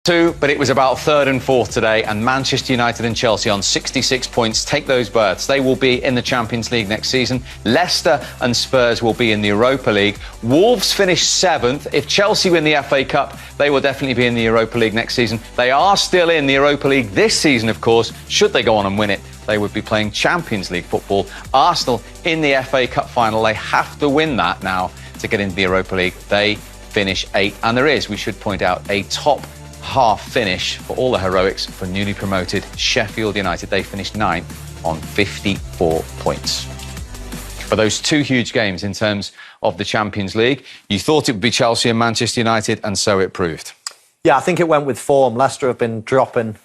Two, but it was about third and fourth today, and Manchester United and Chelsea on 66 points take those berths. They will be in the Champions League next season. Leicester and Spurs will be in the Europa League. Wolves finish seventh. If Chelsea win the FA Cup, they will definitely be in the Europa League next season. They are still in the Europa League this season, of course. Should they go on and win it, they would be playing Champions League football. Arsenal in the FA Cup final. They have to win that now to get into the Europa League. They finish eighth, and there is, we should point out, a top half finish for all the heroics for newly promoted Sheffield United. They finished ninth on 54 points. For those two huge games in terms of the Champions League, you thought it would be Chelsea and Manchester United, and so it proved. Yeah, I think it went with form. Leicester have been dropping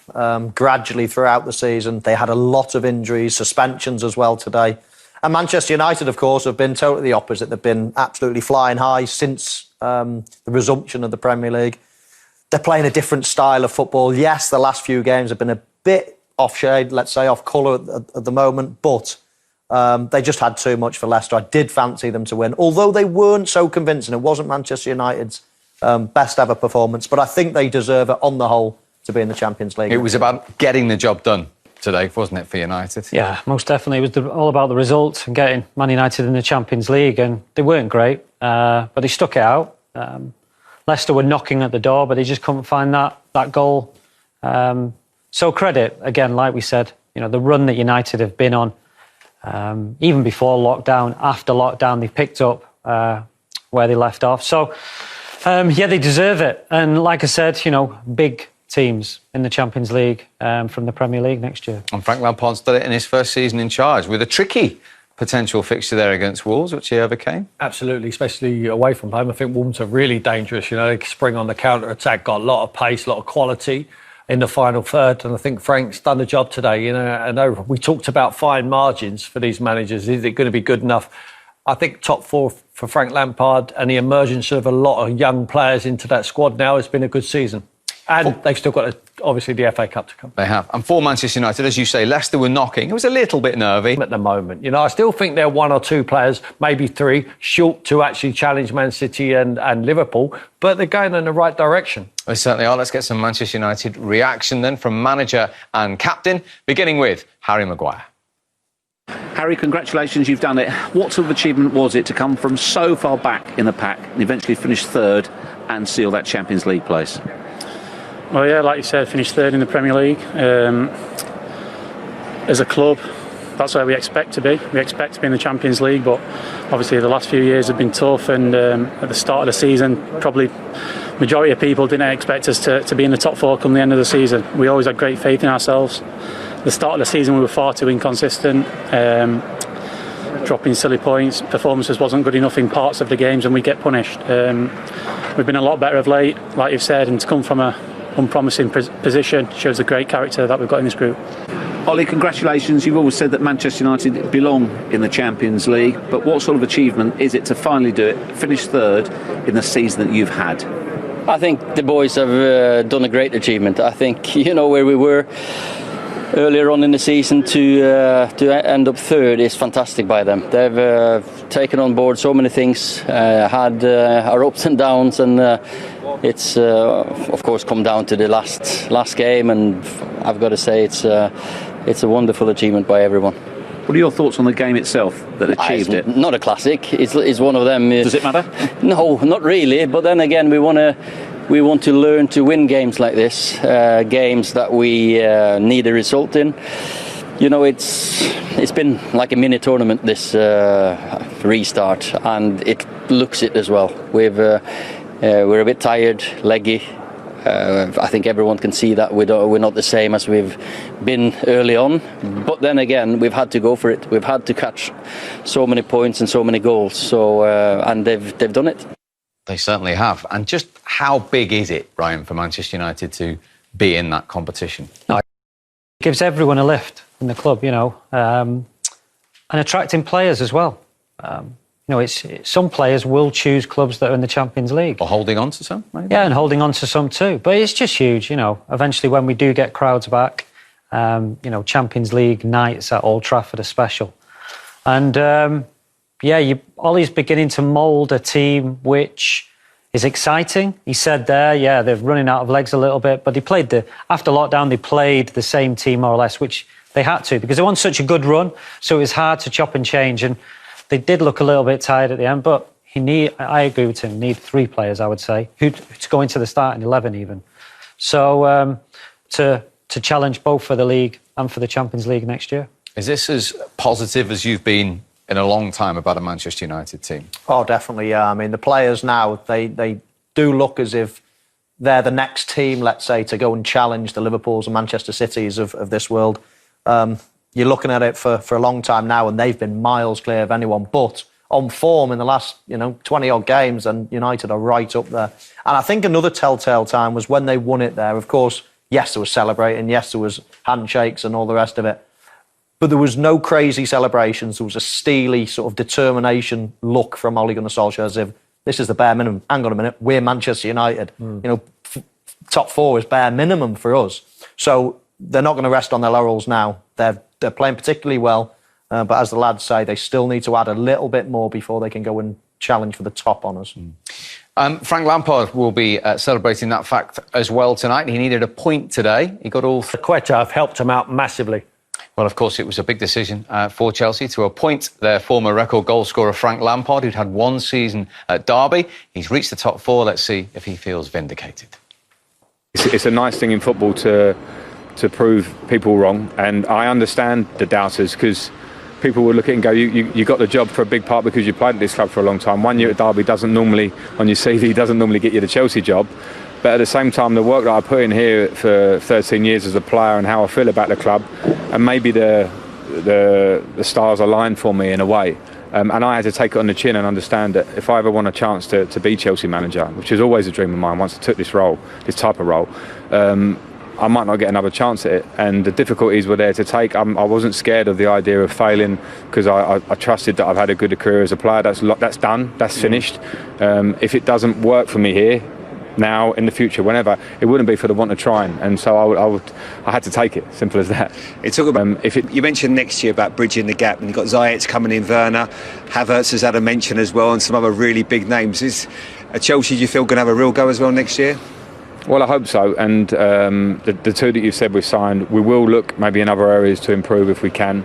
gradually throughout the season. They had a lot of injuries, suspensions as well today. And Manchester United, of course, have been totally the opposite. They've been absolutely flying high since the resumption of the Premier League. They're playing a different style of football. Yes, the last few games have been a bit off shade, let's say, off colour at the moment, but they just had too much for Leicester. I did fancy them to win, although they weren't so convincing. It wasn't Manchester United's best ever performance, but I think they deserve it on the whole to be in the Champions League. It was about getting the job done today, wasn't it, for United? Yeah, most definitely. It was all about the result and getting Man United in the Champions League, and they weren't great, but they stuck it out. Leicester were knocking at the door, but they just couldn't find that goal. So credit, again, like we said, you know, the run that United have been on, even before lockdown, after lockdown, they picked up where they left off. So, yeah, they deserve it. And like I said, you know, big teams in the Champions League from the Premier League next year. And Frank Lampard's done it in his first season in charge with a tricky potential fixture there against Wolves, which he overcame. Absolutely, especially away from home. I think Wolves are really dangerous. You know, they spring on the counter-attack, got a lot of pace, a lot of quality in the final third, and I think Frank's done the job today. You know, I know we talked about fine margins for these managers. Is it going to be good enough? I think top four for Frank Lampard and the emergence of a lot of young players into that squad now has been a good season. And they've still got, obviously, the FA Cup to come. They have. And for Manchester United, as you say, Leicester were knocking. It was a little bit nervy. At the moment, you know, I still think they're one or two players, maybe three, short to actually challenge Man City and Liverpool, but they're going in the right direction. They certainly are. Let's get some Manchester United reaction then from manager and captain, beginning with Harry Maguire. Harry, congratulations, you've done it. What sort of achievement was it to come from so far back in the pack and eventually finish third and seal that Champions League place? Well, yeah, like you said, finished third in the Premier League. As a club, that's where we expect to be. We expect to be in the Champions League, but obviously the last few years have been tough, and at the start of the season, probably majority of people didn't expect us to be in the top four come the end of the season. We always had great faith in ourselves. At the start of the season, we were far too inconsistent, dropping silly points. Performances wasn't good enough in parts of the games, and we get punished. We've been a lot better of late, like you've said, and to come from a unpromising position shows the great character that we've got in this group. Ollie, congratulations. You've always said that Manchester United belong in the Champions League, but what sort of achievement is it to finally do it, finish third in the season that you've had? I think the boys have done a great achievement. I think, you know, where we were earlier on in the season to end up third is fantastic by them. They've taken on board so many things, had our ups and downs, and it's of course come down to the last game, and I've got to say it's a wonderful achievement by everyone. What are your thoughts on the game itself that achieved it? Not a classic. It's one of them. Does it matter? No, not really. But then again, we want to learn to win games like this, games that we need a result in. You know, it's been like a mini tournament, this restart, and it looks it as well. We're a bit tired, leggy. I think everyone can see that we're not the same as we've been early on. But then again, we've had to go for it. We've had to catch so many points and so many goals. So and they've done it. They certainly have. And just how big is it, Ryan, for Manchester United to be in that competition? No, it gives everyone a lift in the club, you know, and attracting players as well. You know, some players will choose clubs that are in the Champions League. Or holding on to some, maybe? Yeah, and holding on to some too. But it's just huge, you know. Eventually, when we do get crowds back, you know, Champions League nights at Old Trafford are special. And, yeah, Ollie's beginning to mould a team which is exciting. He said there, yeah, they're running out of legs a little bit, but after lockdown, they played the same team more or less, which they had to because they won such a good run. So it was hard to chop and change, and they did look a little bit tired at the end. But I agree with him. Need 3 players, I would say, who to go into the starting 11 even. So to challenge both for the league and for the Champions League next year. Is this as positive as you've been in a long time about a Manchester United team? Oh, definitely, yeah. I mean, the players now, they do look as if they're the next team, let's say, to go and challenge the Liverpools and Manchester Cities of this world. You're looking at it for a long time now, and they've been miles clear of anyone. But on form in the last, 20-odd games, and United are right up there. And I think another telltale time was when they won it there. Of course, yes, there was celebrating, yes, there was handshakes and all the rest of it. But there was no crazy celebrations. There was a steely sort of determination look from Ole Gunnar Solskjaer as if this is the bare minimum. Hang on a minute, we're Manchester United. Top 4 is bare minimum for us. So they're not going to rest on their laurels now. They're playing particularly well. But as the lads say, they still need to add a little bit more before they can go and challenge for the top honours. Frank Lampard will be celebrating that fact as well tonight. He needed a point today. He got all... Quetta have helped him out massively. Well, of course, it was a big decision for Chelsea to appoint their former record goalscorer Frank Lampard, who'd had 1 season at Derby. He's reached the top 4. Let's see if he feels vindicated. It's a nice thing in football to prove people wrong, and I understand the doubters because people will look at it and go, you got the job for a big part because you played at this club for a long time. 1 year at Derby doesn't normally, on your CV, doesn't normally get you the Chelsea job. But at the same time, the work that I put in here for 13 years as a player and how I feel about the club, and maybe the stars aligned for me in a way. And I had to take it on the chin and understand that if I ever want a chance to be Chelsea manager, which is always a dream of mine once I took this type of role, I might not get another chance at it. And the difficulties were there to take. I wasn't scared of the idea of failing because I trusted that I've had a good career as a player. That's done, that's finished. If it doesn't work for me here, now, in the future, whenever, it wouldn't be for the want of trying, and so I had to take it. Simple as that. It's all about. You mentioned next year about bridging the gap, and you've got Ziyech coming in, Werner, Havertz has had a mention as well, and some other really big names. Is Chelsea, do you feel, going to have a real go as well next year? Well, I hope so, and the 2 that you've said we've signed, we will look maybe in other areas to improve if we can.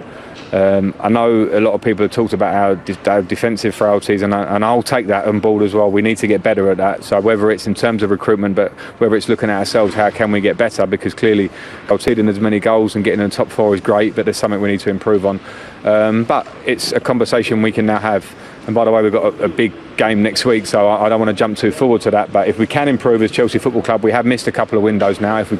I know a lot of people have talked about our defensive frailties, and I'll take that on board as well. We need to get better at that. So whether it's in terms of recruitment, but whether it's looking at ourselves, how can we get better? Because clearly, conceding as many goals and getting in the top 4 is great, but there's something we need to improve on. But it's a conversation we can now have. And by the way, we've got a big game next week, so I don't want to jump too forward to that. But if we can improve as Chelsea Football Club, we have missed a couple of windows now. If we